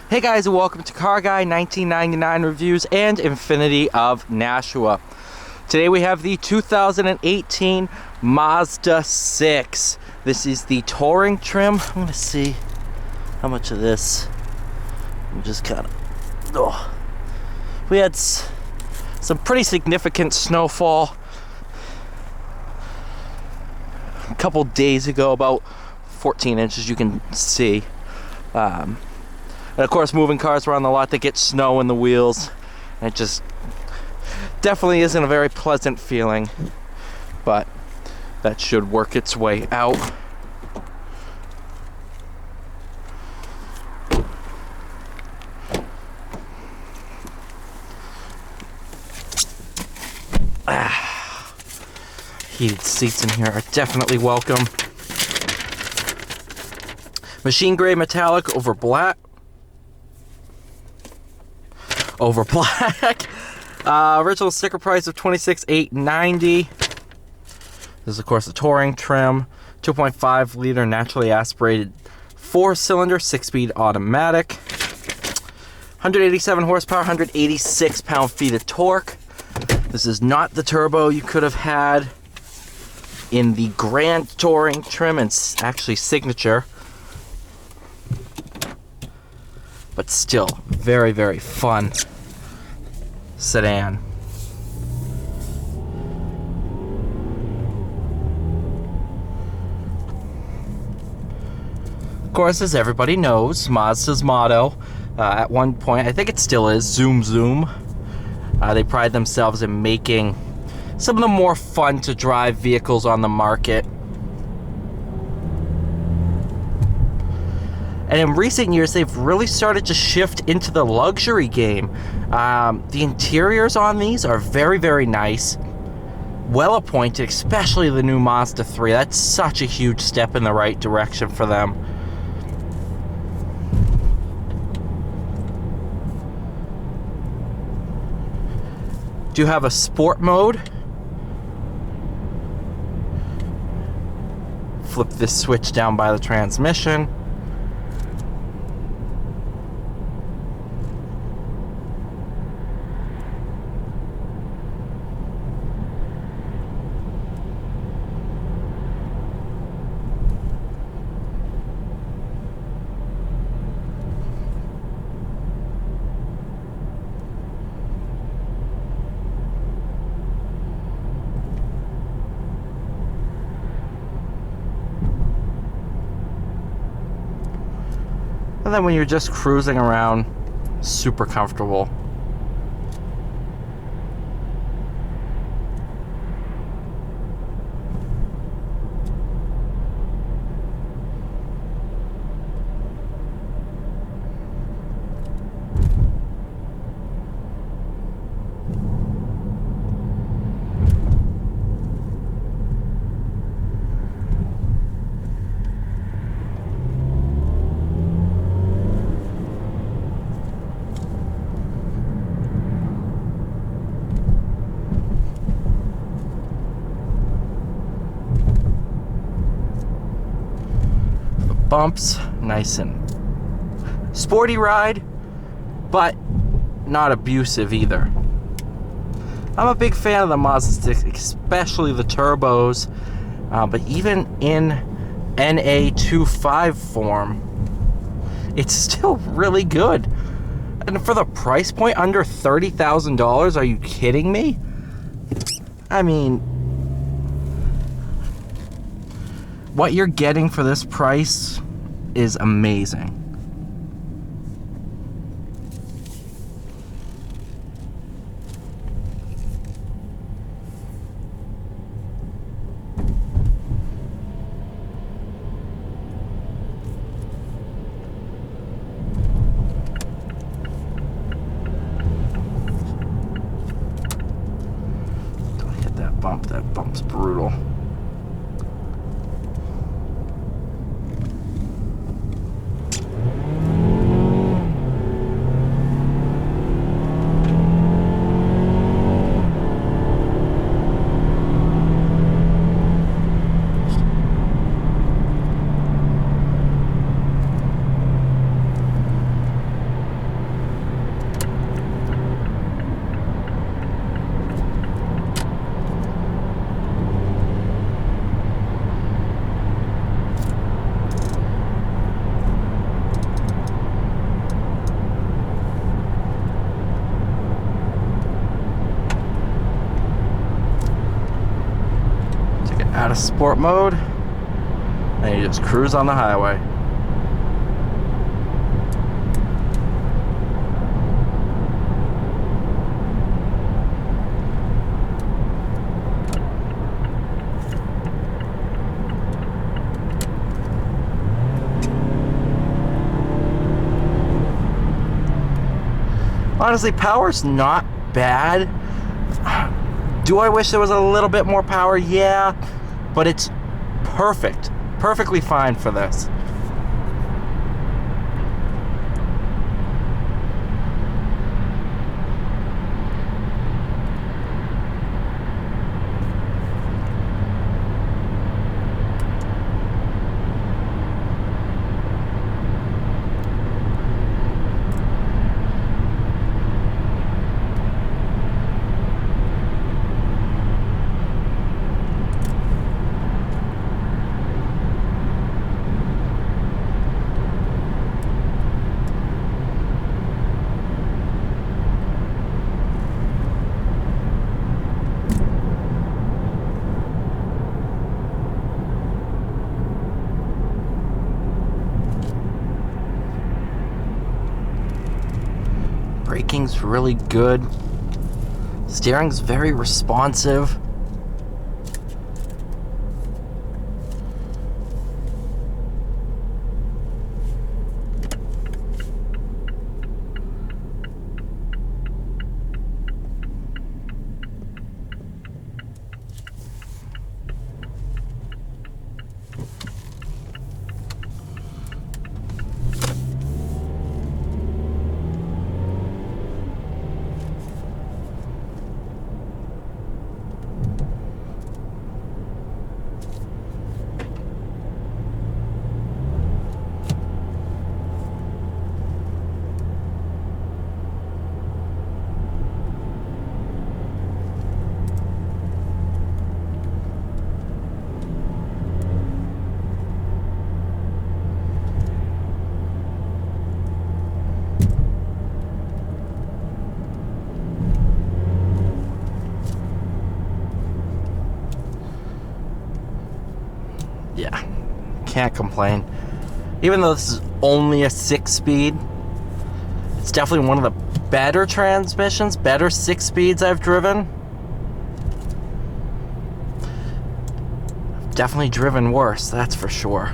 Hey guys, and welcome to Car Guy 1999 Reviews and Infinity of Nashua. Today we have the 2018 Mazda 6. This is the touring trim. I'm going to see how much of this. I'm just kind of... Oh. We had some pretty significant snowfall a couple days ago, about 14 inches you can see. And of course, moving cars around the lot, they get snow in the wheels. And it just definitely isn't a very pleasant feeling, but that should work its way out. Heated seats in here are definitely welcome. Machine gray metallic over black. Original sticker price of $26,890. This is of course the touring trim. 2.5 liter naturally aspirated 4-cylinder 6-speed automatic. 187 horsepower, 186 pound-feet of torque. This is not the turbo you could have had in the Grand Touring trim, and actually Signature. But still, very, very fun sedan. Of course, as everybody knows, Mazda's motto, at one point, I think it still is, zoom zoom. They pride themselves in making some of the more fun to drive vehicles on the market. And in recent years, they've really started to shift into the luxury game. The interiors on these are very, very nice. Well appointed, especially the new Mazda 3. That's such a huge step in the right direction for them. Do have a sport mode. Flip this switch down by the transmission. And then when you're just cruising around, super comfortable. Bumps, nice and sporty ride, but not abusive either. I'm a big fan of the Mazda 6, especially the turbos, but even in NA25 form, it's still really good. And for the price point, under $30,000, are you kidding me? I mean, what you're getting for this price is amazing. Don't hit that bump. That bump's brutal. out of sport mode, and you just cruise on the highway. Honestly, power's not bad. Do I wish there was a little bit more power? Yeah, but it's perfect. Perfectly fine for this. Braking's really good. Steering's very responsive. Yeah, can't complain. Even though this is only a 6-speed, it's definitely one of the better transmissions, better 6-speeds I've driven. I've definitely driven worse, that's for sure.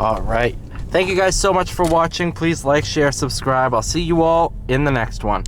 Alright. Thank you guys so much for watching. Please like, share, subscribe. I'll see you all in the next one.